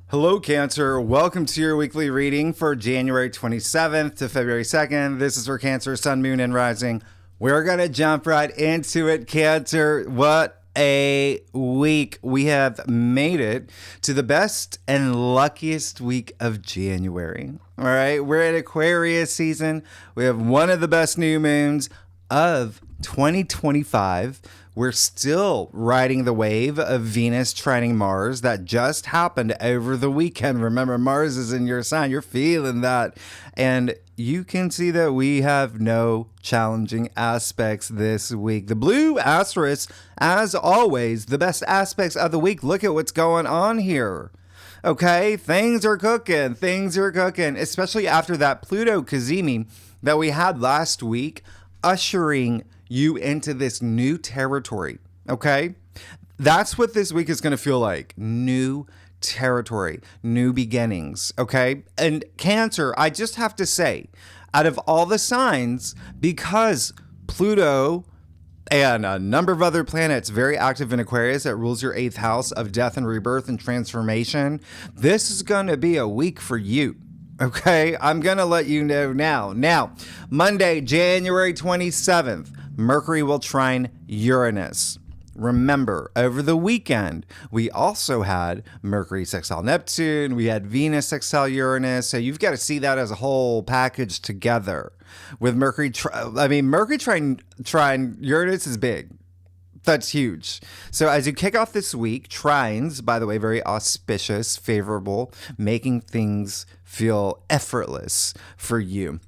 Hello, Cancer. Welcome to your weekly reading for January 27th to February 2nd. This is for Cancer, Sun, Moon, and Rising. We're going to jump right into it, Cancer. What a week. We have made it to the best and luckiest week of January. All right, we're at Aquarius season. We have one of the best new moons of 2025. We're still riding the wave of Venus trining Mars that just happened over the weekend. Remember, Mars is in your sign. You're feeling that. And you can see that we have no challenging aspects this week. The blue asterisk, as always, the best aspects of the week. Look at what's going on here. Okay, things are cooking. Things are cooking, especially after that Pluto Cazimi that we had last week, ushering you into this new territory, okay? That's what this week is going to feel like. New territory, new beginnings, okay? And Cancer, I just have to say, out of all the signs, because Pluto and a number of other planets very active in Aquarius that rules your 8th house of death and rebirth and transformation, this is going to be a week for you. Okay, I'm going to let you know now. Now, Monday, January 27th, Mercury will trine Uranus. Remember, over the weekend, we also had Mercury sextile Neptune. We had Venus sextile Uranus. So you've got to see that as a whole package together. With Mercury trine Uranus is big. That's huge. So as you kick off this week, trines, by the way, very auspicious, favorable, making things feel effortless for you.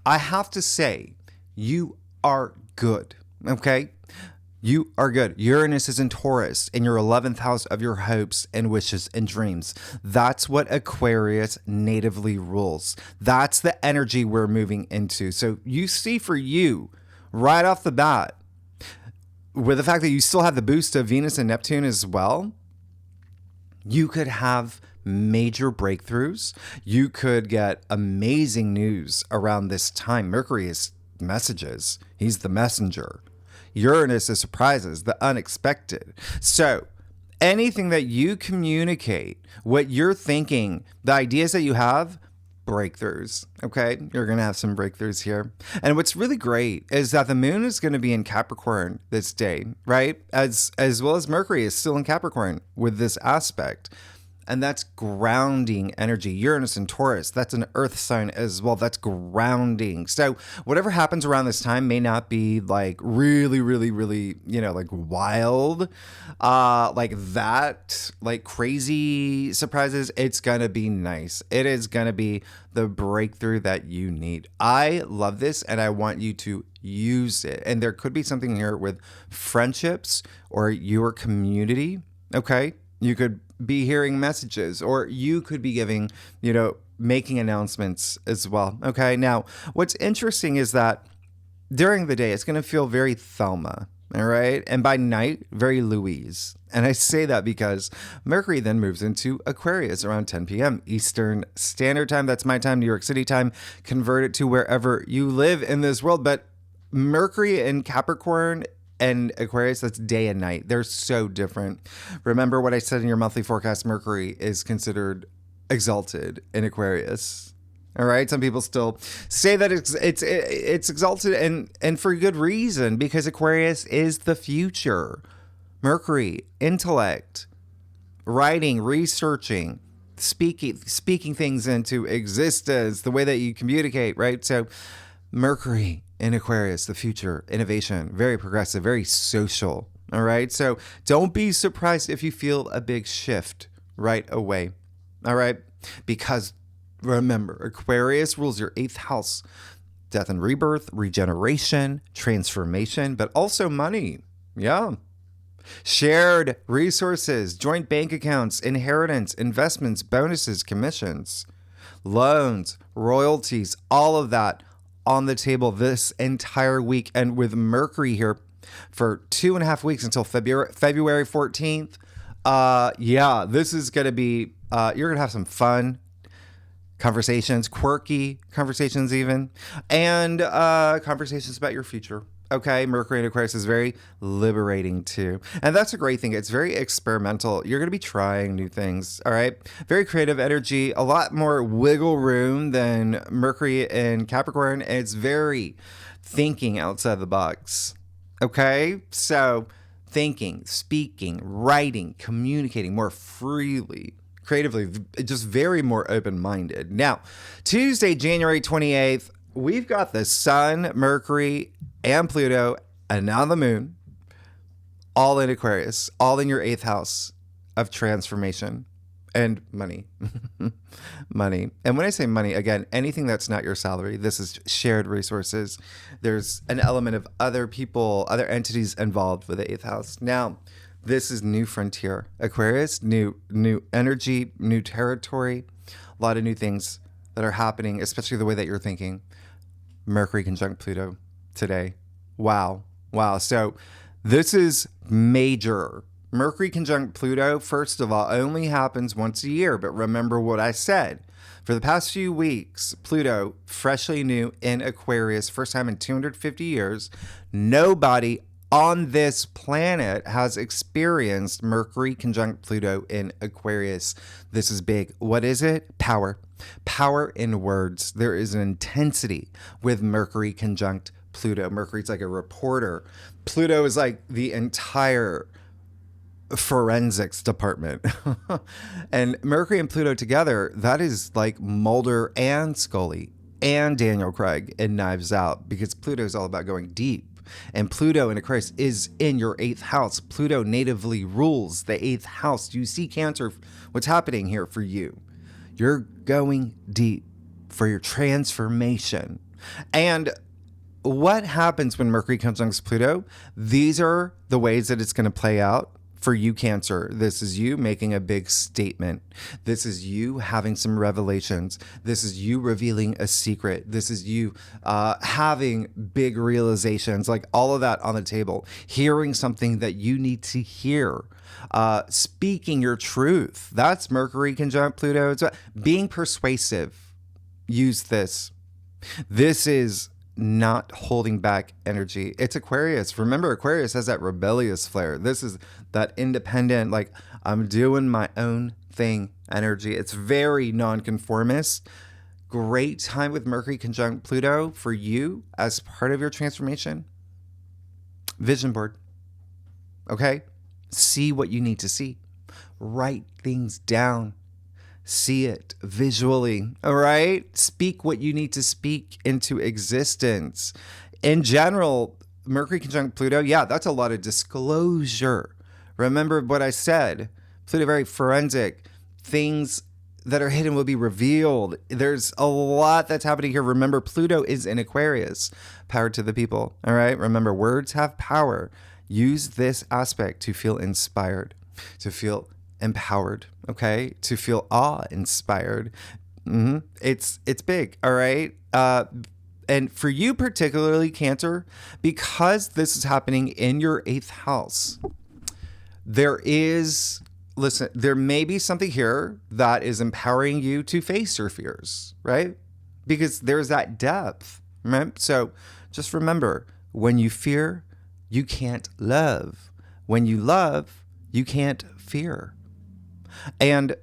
I have to say, you are good, okay? You are good. Uranus is in Taurus in your 11th house of your hopes and wishes and dreams. That's what Aquarius natively rules. That's the energy we're moving into. So you see for you, right off the bat, with the fact that you still have the boost of Venus and Neptune as well, you could have major breakthroughs. You could get amazing news around this time. Mercury is messages. He's the messenger. Uranus is surprises, the unexpected. So anything that you communicate, what you're thinking, the ideas that you have, breakthroughs. Okay, you're gonna have some breakthroughs here. And what's really great is that the moon is going to be in Capricorn this day, right? As well as Mercury is still in Capricorn with this aspect. And that's grounding energy. Uranus and Taurus, that's an earth sign as well. That's grounding. So whatever happens around this time may not be like really, like wild, like that, like crazy surprises. It's going to be nice. It is going to be the breakthrough that you need. I love this and I want you to use it. And there could be something here with friendships or your community. Okay. You could be hearing messages or you could be giving, making announcements as well. Okay. Now, what's interesting is that during the day, it's going to feel very Thelma. All right. And by night, very Louise. And I say that because Mercury then moves into Aquarius around 10 p.m. Eastern Standard Time. That's my time, New York City time. Convert it to wherever you live in this world. But Mercury in Capricorn and Aquarius, that's day and night. They're so different. Remember what I said in your monthly forecast, Mercury is considered exalted in Aquarius. All right. Some people still say that it's exalted and for good reason, because Aquarius is the future. Mercury, intellect, writing, researching, speaking things into existence, the way that you communicate, right? So Mercury in Aquarius, the future, innovation, very progressive, very social. All right. So don't be surprised if you feel a big shift right away. All right. Because remember, Aquarius rules your 8th house, death and rebirth, regeneration, transformation, but also money. Yeah. Shared resources, joint bank accounts, inheritance, investments, bonuses, commissions, loans, royalties, all of that on the table this entire week. And with Mercury here for 2.5 weeks until February 14th. This is going to be, you're going to have some fun conversations, quirky conversations even, and conversations about your future Okay, Mercury in Aquarius is very liberating too. And that's a great thing. It's very experimental. You're going to be trying new things, all right? Very creative energy, a lot more wiggle room than Mercury in Capricorn, and it's very thinking outside the box. Okay? So, thinking, speaking, writing, communicating more freely, creatively, just very more open-minded. Now, Tuesday, January 28th, we've got the Sun, Mercury, and Pluto, and now the Moon, all in Aquarius, all in your 8th house of transformation and money. Money. And when I say money, again, anything that's not your salary, this is shared resources. There's an element of other people, other entities involved with the 8th house. Now, this is new frontier. Aquarius, new energy, new territory, a lot of new things that are happening, especially the way that you're thinking. Mercury conjunct Pluto today. Wow. So this is major. Mercury conjunct Pluto, first of all, only happens once a year. But remember what I said. For the past few weeks, Pluto, freshly new in Aquarius, first time in 250 years, nobody on this planet has experienced Mercury conjunct Pluto in Aquarius. This is big. What is it? Power. Power in words. There is an intensity with Mercury conjunct Pluto. Mercury's like a reporter. Pluto is like the entire forensics department. And Mercury and Pluto together, that is like Mulder and Scully and Daniel Craig in Knives Out, because Pluto is all about going deep. And Pluto in Aquarius is in your 8th house. Pluto natively rules the 8th house. Do you see, Cancer, what's happening here for you? You're going deep for your transformation. And what happens when Mercury conjuncts Pluto? These are the ways that it's going to play out for you, Cancer. This is you making a big statement. This is you having some revelations. This is you revealing a secret. This is you having big realizations, like all of that on the table, hearing something that you need to hear, speaking your truth. That's Mercury conjunct Pluto. It's being persuasive. Use this. This is not holding back energy. It's Aquarius. Remember, Aquarius has that rebellious flair. This is that independent, like, I'm doing my own thing energy. It's very nonconformist. Great time with Mercury conjunct Pluto for you as part of your transformation. Vision board. Okay? See what you need to see. Write things down. See it visually, all right? Speak what you need to speak into existence. In general, Mercury conjunct Pluto, yeah, that's a lot of disclosure. Remember what I said. Pluto, very forensic. Things that are hidden will be revealed. There's a lot that's happening here. Remember, Pluto is in Aquarius. Power to the people, all right? Remember, words have power. Use this aspect to feel inspired, to feel empowered, okay, to feel awe-inspired. It's big, all right? And for you particularly, Cancer, because this is happening in your 8th house, there may be something here that is empowering you to face your fears, right? Because there's that depth, right? So just remember, when you fear, you can't love. When you love, you can't fear. And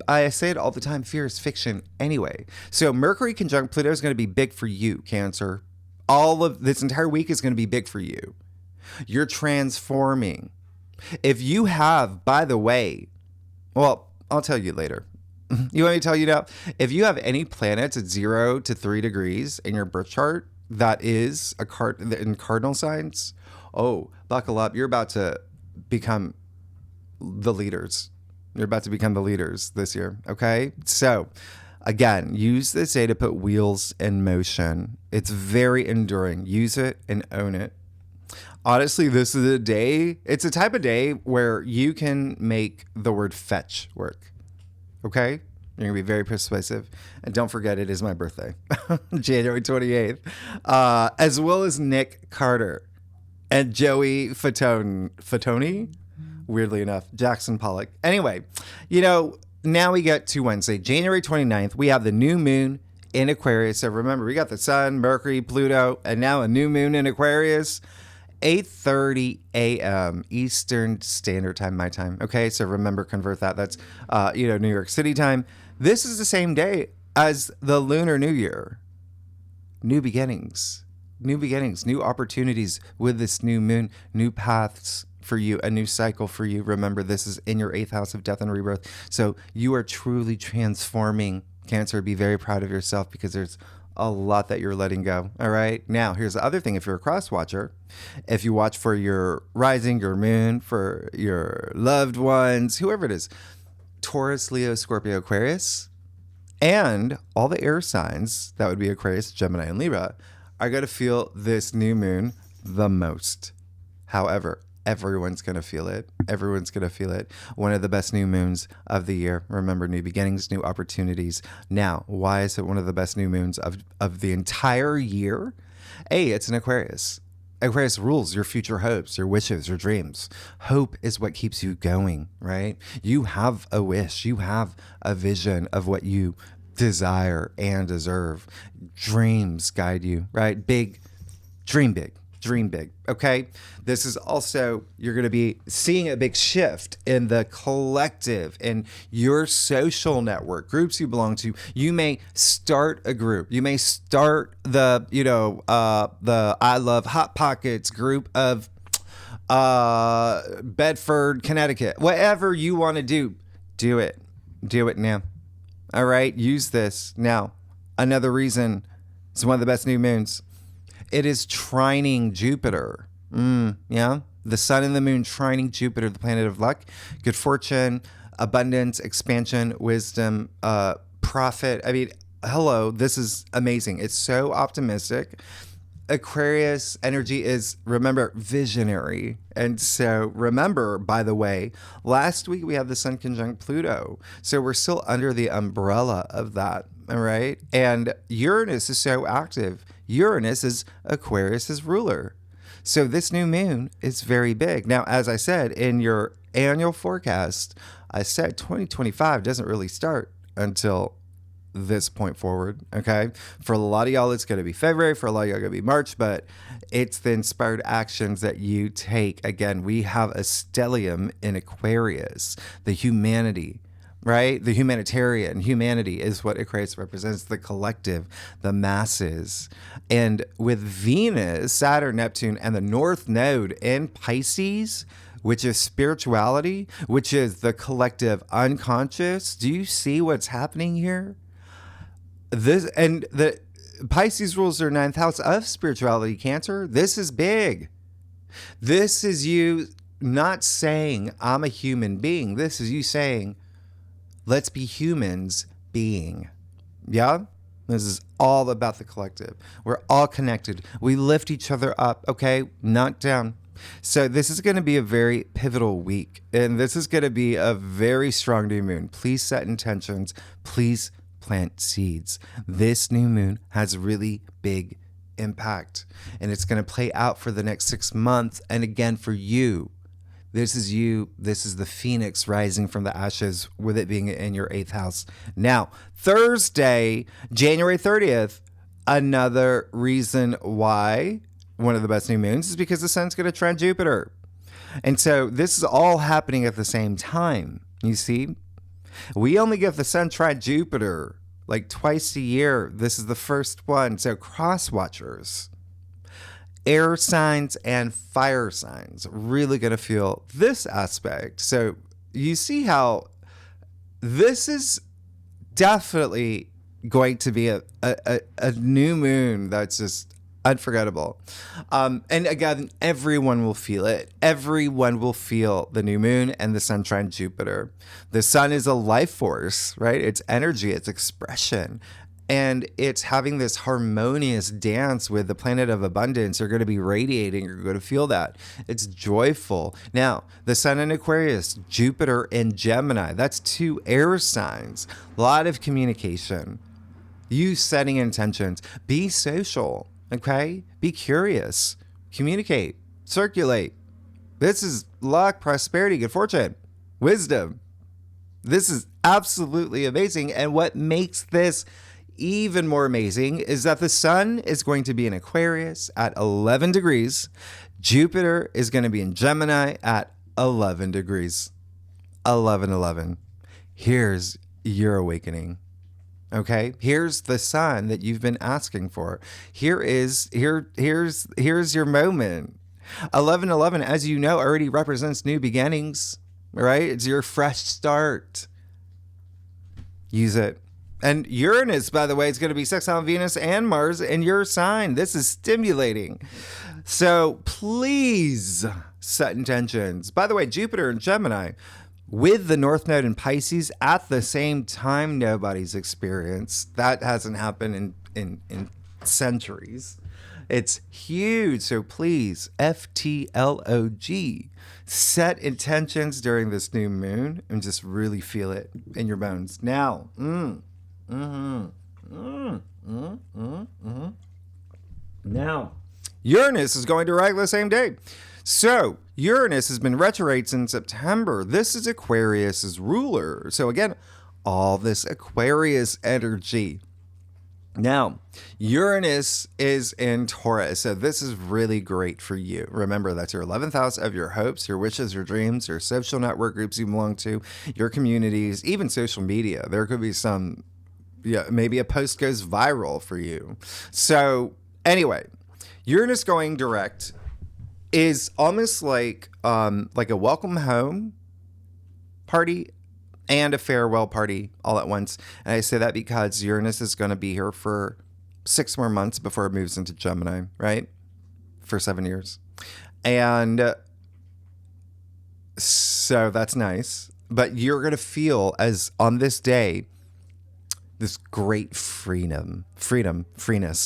I say it all the time, fear is fiction anyway. So Mercury conjunct Pluto is going to be big for you, Cancer. All of this entire week is going to be big for you. You're transforming. If you have, by the way, well, I'll tell you later. You want me to tell you now? If you have any planets at 0 to 3 degrees in your birth chart, that is in cardinal signs, oh, buckle up. You're about to become the leaders. You're about to become the leaders this year, okay? So, again, use this day to put wheels in motion. It's very enduring. Use it and own it. Honestly, this is it's a type of day where you can make the word fetch work, okay? You're going to be very persuasive. And don't forget, it is my birthday, January 28th, as well as Nick Carter and Joey Fatoni. Weirdly enough, Jackson Pollock. Anyway, now we get to Wednesday, January 29th. We have the new moon in Aquarius. So remember, we got the Sun, Mercury, Pluto, and now a new moon in Aquarius. 8:30 a.m. Eastern Standard Time, my time. Okay, so remember, convert that. That's, New York City time. This is the same day as the Lunar New Year. New beginnings, new opportunities with this new moon, new paths for you, a new cycle for you. Remember, this is in your 8th house of death and rebirth. So you are truly transforming, Cancer. Be very proud of yourself because there's a lot that you're letting go. All right. Now, here's the other thing. If you're a cross watcher, if you watch for your rising, your moon, for your loved ones, whoever it is, Taurus, Leo, Scorpio, Aquarius, and all the air signs, that would be Aquarius, Gemini, and Libra, are going to feel this new moon the most. However, everyone's going to feel it. Everyone's going to feel it. One of the best new moons of the year. Remember, new beginnings, new opportunities. Now, why is it one of the best new moons of the entire year? It's an Aquarius. Aquarius rules your future hopes, your wishes, your dreams. Hope is what keeps you going, right? You have a wish. You have a vision of what you desire and deserve. Dreams guide you, right? Dream big. Dream big, okay? This is also, you're going to be seeing a big shift in the collective, in your social network, groups you belong to. You may start a group. You may start the I Love Hot Pockets group of Bedford, Connecticut. Whatever you want to do, do it. Do it now. All right? Use this. Now, another reason it's one of the best new moons. It is trining Jupiter. Yeah. The sun and the moon trining Jupiter, the planet of luck, good fortune, abundance, expansion, wisdom, profit. I mean, hello, this is amazing. It's so optimistic. Aquarius energy is, remember, visionary. And so remember, by the way, last week we had the sun conjunct Pluto. So we're still under the umbrella of that. All right. And Uranus is so active. Uranus is Aquarius's ruler. So this new moon is very big. Now, as I said, in your annual forecast, I said 2025 doesn't really start until this point forward. Okay. For a lot of y'all, it's going to be February. For a lot of y'all, it's going to be March, but it's the inspired actions that you take. Again, we have a stellium in Aquarius, the humanity. Right? The humanitarian, humanity is what Aquarius represents, the collective, the masses. And with Venus, Saturn, Neptune, and the North Node in Pisces, which is spirituality, which is the collective unconscious, do you see what's happening here? The Pisces rules their 9th house of spirituality, Cancer. This is big. This is you not saying, I'm a human being. This is you saying, let's be humans being. Yeah? This is all about the collective. We're all connected. We lift each other up, okay? Not down. So this is going to be a very pivotal week. And this is going to be a very strong new moon. Please set intentions. Please plant seeds. This new moon has really big impact. And it's going to play out for the next 6 months. And again, for you. This is you. This is the phoenix rising from the ashes, with it being in your 8th house. Now, Thursday, January 30th, another reason why one of the best new moons is because the sun's going to trine Jupiter. And so this is all happening at the same time. You see, we only get the sun trine Jupiter like twice a year. This is the first one. So cross watchers, air signs and fire signs, really going to feel this aspect. So you see how this is definitely going to be a new moon that's just unforgettable. And again, everyone will feel it. Everyone will feel the new moon and the sun trine Jupiter. The sun is a life force, right? It's energy, it's expression. And it's having this harmonious dance with the planet of abundance. You're going to be radiating. You're going to feel that. It's joyful. Now, the sun in Aquarius, Jupiter in Gemini. That's 2 air signs. A lot of communication. You setting intentions. Be social, okay? Be curious. Communicate. Circulate. This is luck, prosperity, good fortune, wisdom. This is absolutely amazing. And what makes this even more amazing is that the sun is going to be in Aquarius at 11 degrees. Jupiter is going to be in Gemini at 11 degrees. 11. Here's your awakening. Okay, here's the sign that you've been asking for. Here's your moment. 11, as you know, already represents new beginnings, right? It's your fresh start. Use it. And Uranus, by the way, is going to be sextile Venus and Mars in your sign. This is stimulating. So please set intentions. By the way, Jupiter and Gemini with the North Node in Pisces at the same time, nobody's experienced. That hasn't happened in centuries. It's huge. So please, FTLOG, set intentions during this new moon and just really feel it in your bones. Now, now, Uranus is going direct the same day. So Uranus has been retrograde since September. This is Aquarius's ruler. So again, all this Aquarius energy. Now, Uranus is in Taurus, so this is really great for you. Remember, that's your 11th house of your hopes, your wishes, your dreams, your social network groups you belong to, your communities, even social media. There could be some, maybe a post goes viral for you. So anyway, Uranus going direct is almost like a welcome home party and a farewell party all at once. And I say that because Uranus is going to be here for 6 more months before it moves into Gemini, right? For 7 years. And so that's nice. But you're going to feel, as on this day, this great freeness,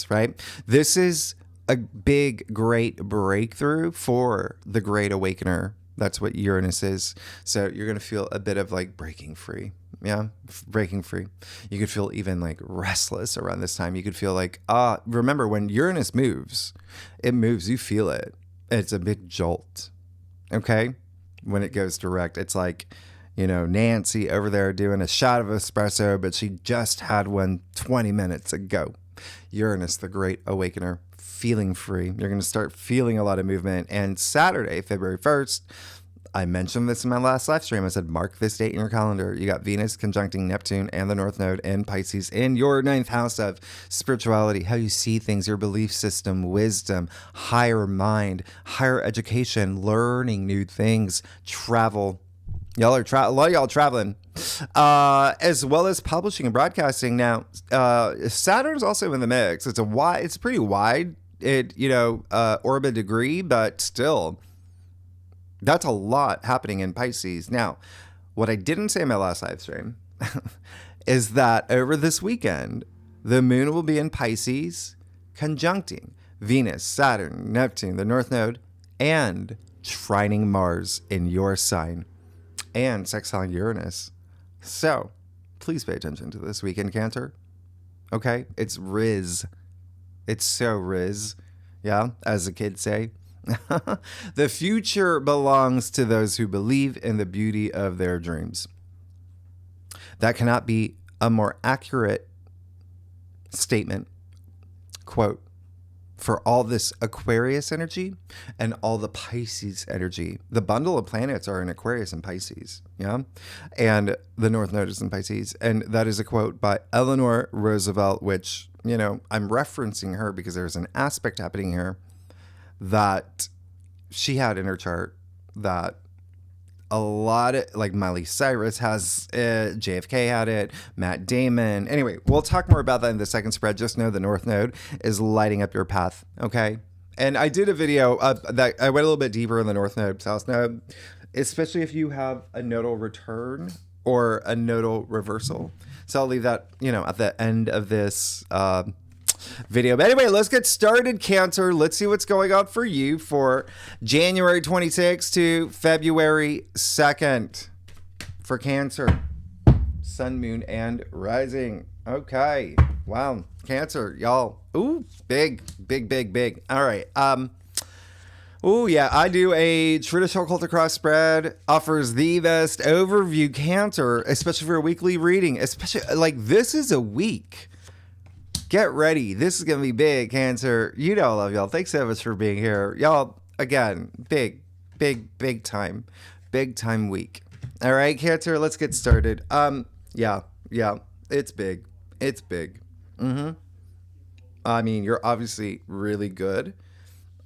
right? This is a big, great breakthrough for the Great Awakener. That's what Uranus is. So you're going to feel a bit of like breaking free. Yeah, breaking free. You could feel even like restless around this time. You could feel like, remember when Uranus moves, it moves, you feel it. It's a big jolt. Okay? When it goes direct, it's like, Nancy over there doing a shot of espresso, but she just had one 20 minutes ago. Uranus, the Great Awakener. Feeling free. You're going to start feeling a lot of movement. And Saturday, February 1st, I mentioned this in my last live stream. I said, mark this date in your calendar. You got Venus conjuncting Neptune and the North Node in Pisces in your 9th house of spirituality, how you see things, your belief system, wisdom, higher mind, higher education, learning new things, travel. A lot of y'all traveling, as well as publishing and broadcasting. Now, Saturn's also in the mix. It's pretty wide. Orbit degree, but still, that's a lot happening in Pisces. Now, what I didn't say in my last live stream is that over this weekend, the moon will be in Pisces, conjuncting Venus, Saturn, Neptune, the North Node, and trining Mars in your sign, and sextiling Uranus. So, please pay attention to this weekend, Cancer. Okay? It's Riz. It's so Riz. Yeah, as the kids say. The future belongs to those who believe in the beauty of their dreams. That cannot be a more accurate statement. Quote, for all this Aquarius energy and all the Pisces energy. The bundle of planets are in Aquarius and Pisces, yeah? And the North Node is in Pisces. And that is a quote by Eleanor Roosevelt, which, I'm referencing her because there's an aspect happening here that she had in her chart that a lot of, like Miley Cyrus has it, JFK had it, Matt Damon. Anyway, we'll talk more about that in the second spread. Just know the North Node is lighting up your path, okay? And I did a video that I went a little bit deeper in the North Node, South Node, especially if you have a nodal return or a nodal reversal. So I'll leave that, at the end of this video. But anyway, let's get started, Cancer. Let's see what's going on for you for January 26th to February 2nd for Cancer. Sun, moon, and rising. Okay. Wow. Cancer, y'all. Ooh, big. All right. Oh, yeah, I do a traditional cult across spread, offers the best overview, Cancer, especially for a weekly reading, especially, like, this is a week Get ready. This is going to be big, Cancer. You know I love y'all. Thanks so much for being here. Y'all, again, big time. Big time week. All right, Cancer, let's get started. Yeah. It's big. It's big. I mean, you're obviously really good.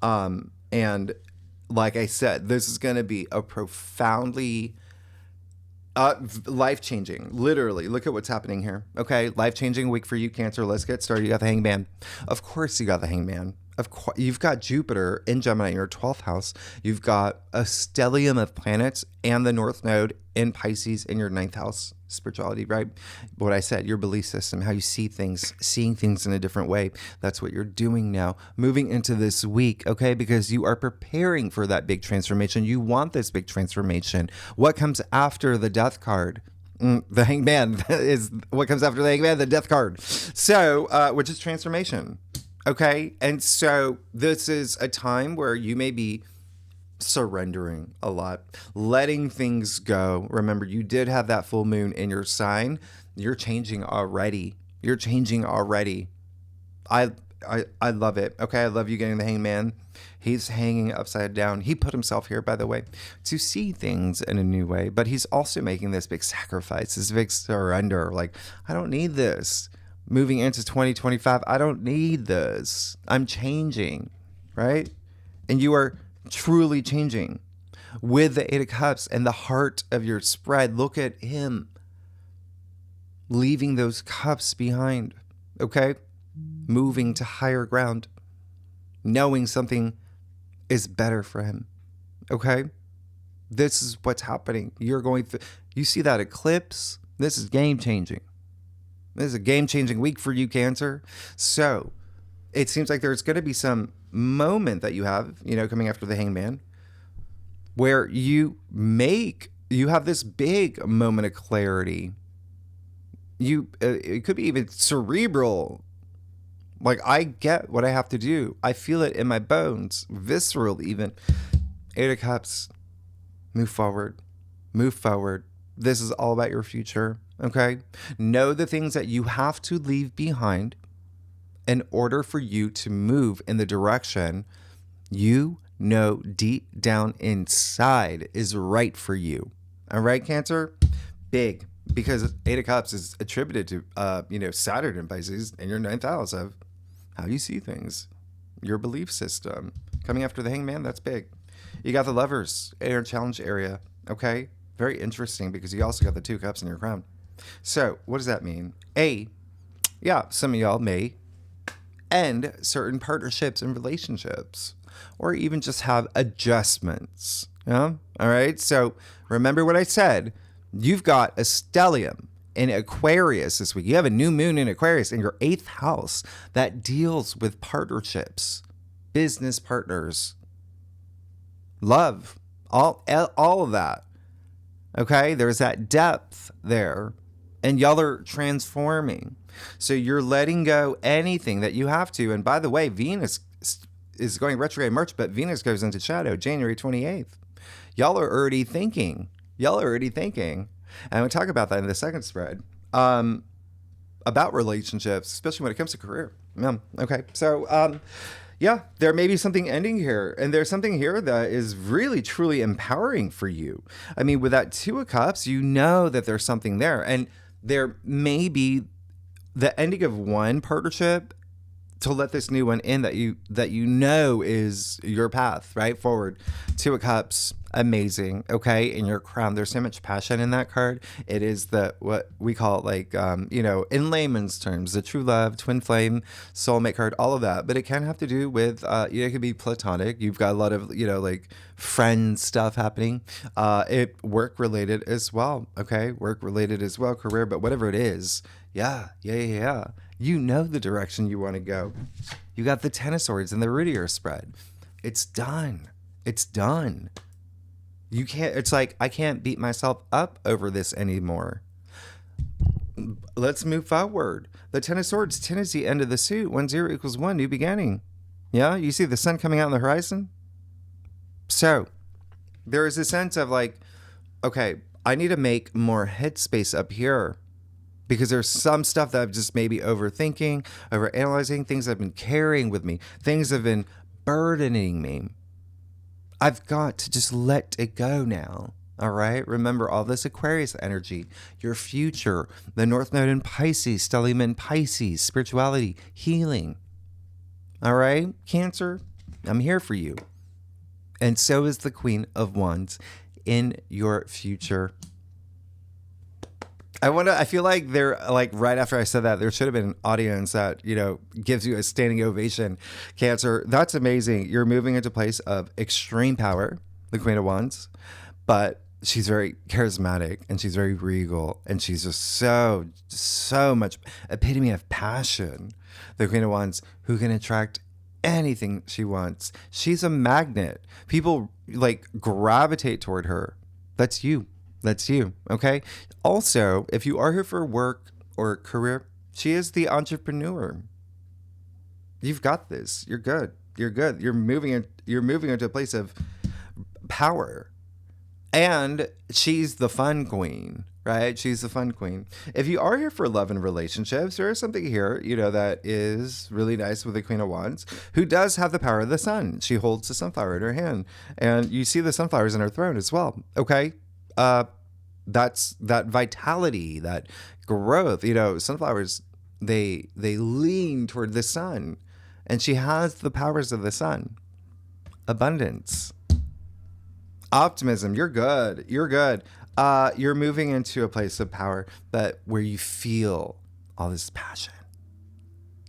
And like I said, this is going to be a profoundly life-changing, literally. Look at what's happening here. Okay, life-changing week for you, Cancer. Let's get started. You got the Hangman. Of course you got the Hangman. Of course, you've got Jupiter in Gemini in your 12th house. You've got a stellium of planets and the North Node in Pisces in your 9th house. Spirituality, right? What I said, your belief system, how you see things, seeing things in a different way. That's what you're doing now. Moving into this week, okay? Because you are preparing for that big transformation. You want this big transformation. What comes after the Death card? The Hangman is what comes after the Hangman, the Death card. So, which is transformation. Okay, and so this is a time where you may be surrendering a lot, letting things go. Remember, you did have that full moon in your sign. You're changing already. I love it. Okay, I love you getting the Hangman. He's hanging upside down. He put himself here, by the way, to see things in a new way, but he's also making this big sacrifice, this big surrender. Like, I don't need this. Moving into 2025, I don't need this. I'm changing, right? And you are truly changing with the Eight of Cups and the heart of your spread. Look at him leaving those cups behind, okay? Moving to higher ground, knowing something is better for him, okay? This is what's happening. You're going through, you see that eclipse? This is game changing. This is a game-changing week for you, Cancer. So it seems like there's going to be some moment that you have, coming after the Hangman, where you have this big moment of clarity. It could be even cerebral. Like, I get what I have to do. I feel it in my bones, visceral even. Eight of Cups. Move forward. This is all about your future. Okay? Know the things that you have to leave behind in order for you to move in the direction you know deep down inside is right for you. All right, Cancer? Big. Because Eight of Cups is attributed to, Saturn in Pisces in your 9th house of how you see things, your belief system. Coming after the Hangman, that's big. You got the Lovers, air challenge area. Okay? Very interesting because you also got the 2 cups in your crown. So, what does that mean? Some of y'all may end certain partnerships and relationships, or even just have adjustments. All right? So, remember what I said. You've got a stellium in Aquarius this week. You have a new moon in Aquarius in your 8th house that deals with partnerships, business partners, love, all of that. Okay? There's that depth there. And y'all are transforming. So you're letting go anything that you have to. And by the way, Venus is going retrograde in March, but Venus goes into shadow January 28th. Y'all are already thinking. And we'll talk about that in the second spread. About relationships, especially when it comes to career. Okay. So, there may be something ending here. And there's something here that is really, truly empowering for you. I mean, with that 2 of Cups, you know that there's something there. And there may be the ending of one partnership to let this new one in that you know is your path, right? Forward. 2 of Cups, amazing. Okay. In your crown, there's so much passion in that card. It is what we call in layman's terms, the true love, twin flame, soulmate card, all of that. But it can have to do with, it could be platonic. You've got a lot of, friend stuff happening. It work related as well. Okay. Work related as well, career, but whatever it is. Yeah. You know the direction you want to go. You got the 10 of Swords and the Rudier spread. It's done. It's like, I can't beat myself up over this anymore. Let's move forward. The 10 of Swords, 10 is the end of the suit. 1 0 equals 1, new beginning. Yeah, you see the sun coming out on the horizon? So, there is a sense of okay, I need to make more headspace up here. because there's some stuff that I'm just maybe overthinking, overanalyzing, things I've been carrying with me, things have been burdening me. I've got to just let it go now. All right. Remember all this Aquarius energy, your future, the North Node in Pisces, stellium in Pisces, spirituality, healing. All right. Cancer, I'm here for you. And so is the Queen of Wands in your future. I feel like they're like right after I said that, there should have been an audience that, gives you a standing ovation. Cancer, that's amazing. You're moving into a place of extreme power, the Queen of Wands, but she's very charismatic and she's very regal and she's just so much epitome of passion. The Queen of Wands who can attract anything she wants. She's a magnet. People like gravitate toward her. That's you. That's you. Okay. Also, if you are here for work or career, she is the entrepreneur. You've got this. You're good. You're good. You're moving into a place of power. And she's the fun queen, right? She's the fun queen. If you are here for love and relationships, there is something here, that is really nice with the Queen of Wands, who does have the power of the sun. She holds the sunflower in her hand, and you see the sunflowers in her throne as well. Okay. That's that vitality, that growth. Sunflowers, they lean toward the sun, and she has the powers of the sun. Abundance. Optimism. You're good. You're good. You're moving into a place of power, but where you feel all this passion.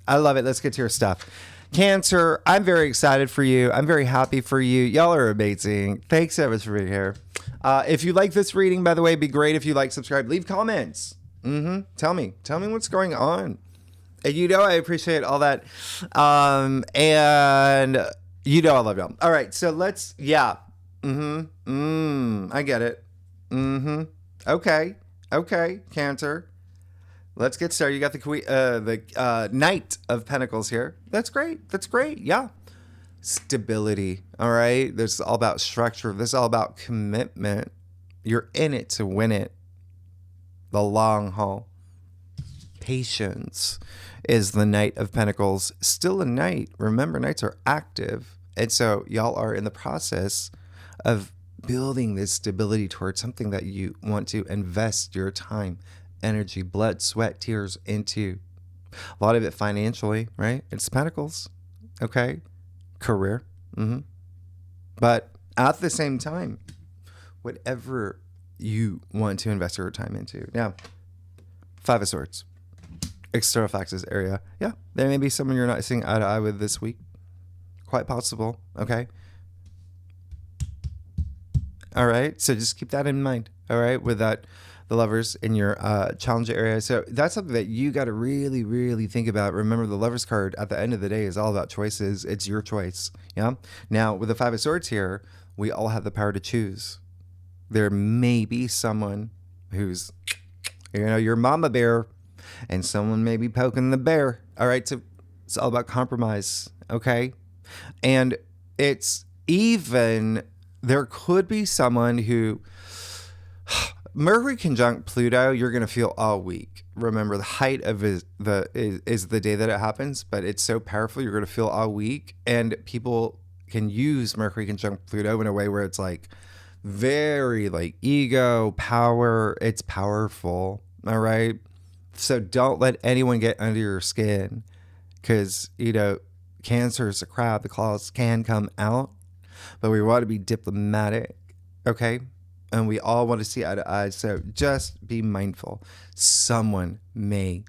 I love it. Let's get to your stuff. Cancer, I'm very excited for you. I'm very happy for you. Y'all are amazing. Thanks so much for being here. If you like this reading, by the way, it'd be great if you like, subscribe, leave comments. Tell me what's going on. And I appreciate all that. And I love y'all. All right. So let's, I get it. Okay. Cancer. Let's get started. You got the Knight of Pentacles here. That's great. Yeah. Stability. All right. This is all about structure. This is all about commitment. You're in it to win it. The long haul. Patience is the Knight of Pentacles. Still a knight. Remember, knights are active. And so y'all are in the process of building this stability towards something that you want to invest your time, energy, blood, sweat, tears into. A lot of it financially, right? It's Pentacles. Okay. Career. But at the same time, whatever you want to invest your time into. Now, Five of Swords. External factors area. Yeah. There may be someone you're not seeing eye to eye with this week. Quite possible. Okay. All right. So just keep that in mind. All right. With that, the lovers in your challenge area. So that's something that you got to really, really think about. Remember, the Lovers card at the end of the day is all about choices. It's your choice. Yeah. Now, with the Five of Swords here, we all have the power to choose. There may be someone who's, your mama bear, and someone may be poking the bear. All right. So it's all about compromise. Okay. And it's even, there could be someone who, Mercury conjunct Pluto, you're going to feel all week. Remember, the height of is the day that it happens, but it's so powerful, you're going to feel all week. And people can use Mercury conjunct Pluto in a way where it's like very like ego, power. It's powerful. All right. So don't let anyone get under your skin because, Cancer is a crab. The claws can come out, but we want to be diplomatic. Okay. And we all want to see eye to eye. So just be mindful. Someone may,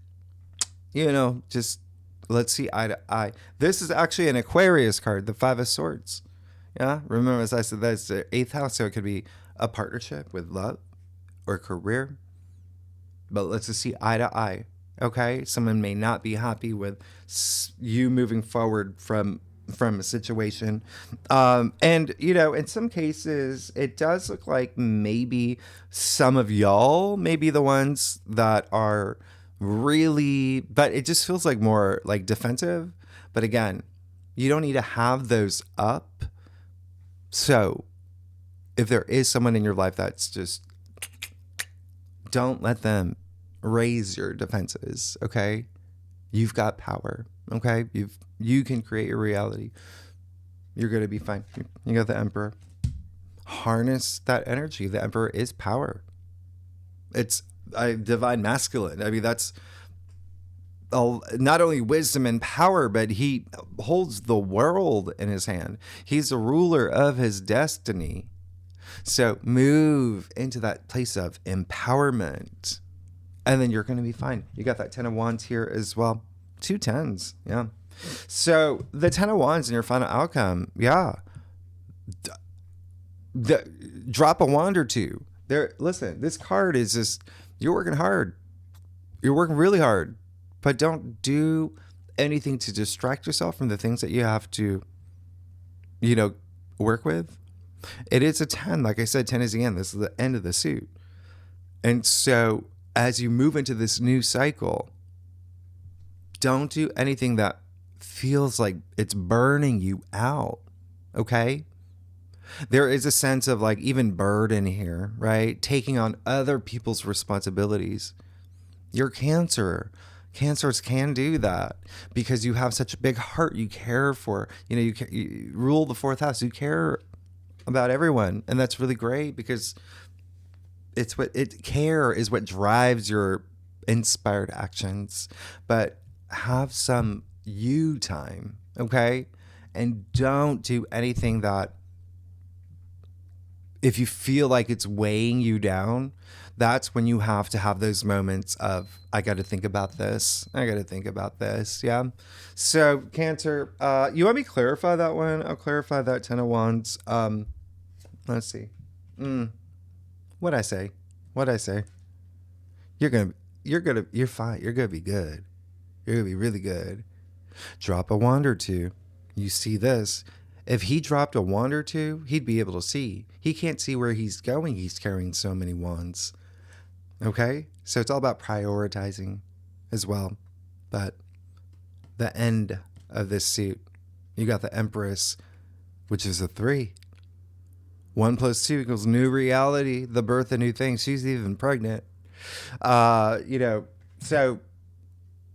just let's see eye to eye. This is actually an Aquarius card, the Five of Swords. Yeah. Remember, as I said, that's the 8th house. So it could be a partnership with love or career. But let's just see eye to eye. Okay. Someone may not be happy with you moving forward from a situation. And, in some cases, it does look like maybe some of y'all may be the ones that are really, but it just feels like more like defensive. But again, you don't need to have those up. So if there is someone in your life that's just, don't let them raise your defenses, okay? You've got power, okay? You can create your reality. You're going to be fine. You got the Emperor. Harness that energy. The Emperor is power. It's a divine masculine. I mean, that's not only wisdom and power, but he holds the world in his hand. He's the ruler of his destiny. So move into that place of empowerment, and then you're going to be fine. You got that 10 of Wands here as well. 2 10s. Yeah. So the 10 of Wands in your final outcome. Yeah. Drop a wand or two. There. Listen, this card is just, you're working hard. You're working really hard. But don't do anything to distract yourself from the things that you have to, work with. It is a 10. Like I said, 10 is the end. This is the end of the suit. And so as you move into this new cycle, don't do anything that feels like it's burning you out. Okay? There is a sense of like even burden here, right? Taking on other people's responsibilities. You're Cancer. Cancers can do that because you have such a big heart. You care for, you rule the 4th house. You care about everyone. And that's really great because care is what drives your inspired actions. But have some you time, okay? And don't do anything that, if you feel like it's weighing you down, that's when you have to have those moments of, I got to think about this. I got to think about this. Yeah. So Cancer, you want me to clarify that one? I'll clarify that 10 of Wands. Let's see. What'd I say? You're fine. You're going to be good. You're going to be really good. Drop a wand or two. You see this. If he dropped a wand or two, he'd be able to see. He can't see where he's going. He's carrying so many wands. Okay? So it's all about prioritizing as well. But the end of this suit, you got the Empress, which is a 3. 1 + 2 equals new reality, the birth of new things. She's even pregnant. So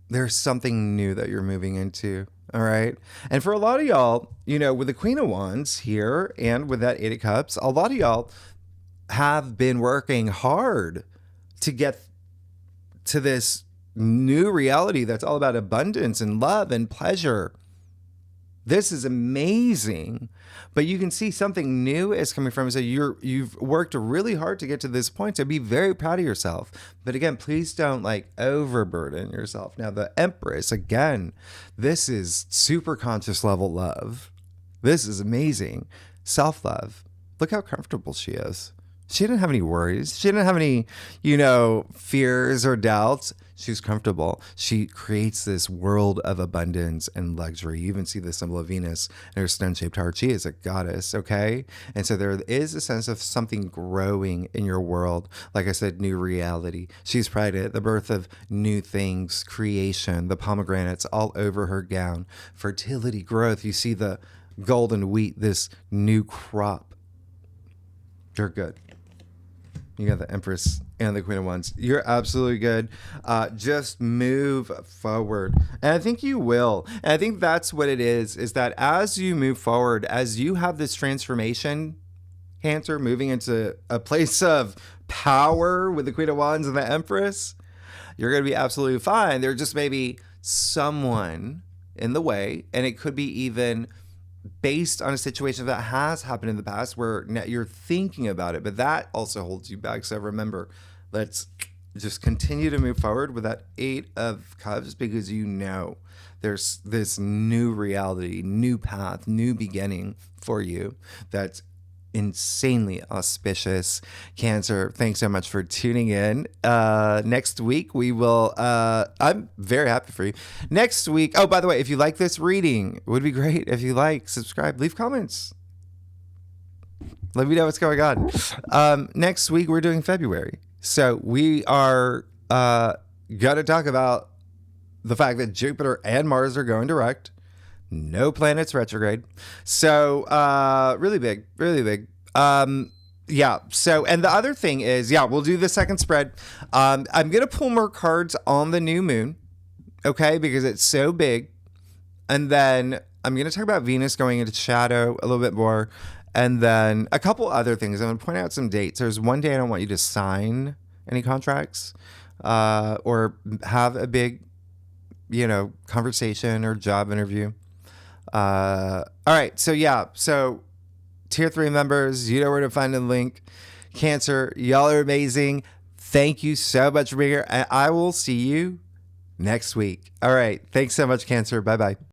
there's something new that you're moving into. All right. And for a lot of y'all, with the Queen of Wands here and with that 8 of Cups, a lot of y'all have been working hard to get to this new reality that's all about abundance and love and pleasure. This is amazing. But you can see something new is coming from. So you've worked really hard to get to this point. So be very proud of yourself. But again, please don't overburden yourself. Now the Empress, again, this is super conscious level love. This is amazing. Self-love. Look how comfortable she is. She didn't have any worries. She didn't have any, fears or doubts. She's comfortable. She creates this world of abundance and luxury. You even see the symbol of Venus in her stone-shaped heart. She is a goddess, okay? And so there is a sense of something growing in your world. Like I said, new reality. She's pregnant, the birth of new things, creation, the pomegranates all over her gown, fertility, growth. You see the golden wheat, this new crop. You're good. You got the Empress and the Queen of Wands. You're absolutely good. Just move forward. And I think you will. And I think that's what it is that as you move forward, as you have this transformation, Cancer, moving into a place of power with the Queen of Wands and the Empress, you're going to be absolutely fine. There just may be someone in the way, and it could be even based on a situation that has happened in the past where you're thinking about it, but that also holds you back. So remember, let's just continue to move forward with that 8 of Cups, because there's this new reality, new path, new beginning for you that's insanely auspicious. Cancer, thanks so much for tuning in. Next week we will I'm very happy for you. Next week, oh, by the way, if you like this reading, it would be great if you subscribe, leave comments, let me know what's going on. Next week we're doing February, so we are gonna talk about the fact that Jupiter and Mars are going direct. No planets retrograde. So really big. Yeah. So, and the other thing is, yeah, we'll do the second spread. I'm going to pull more cards on the new moon, okay, because it's so big. And then I'm going to talk about Venus going into shadow a little bit more. And then a couple other things. I'm going to point out some dates. There's one day I don't want you to sign any contracts or have a big, conversation or job interview. All right. So, yeah. So, tier 3 members, you know where to find the link. Cancer, y'all are amazing. Thank you so much for being here. And I will see you next week. All right. Thanks so much, Cancer. Bye bye.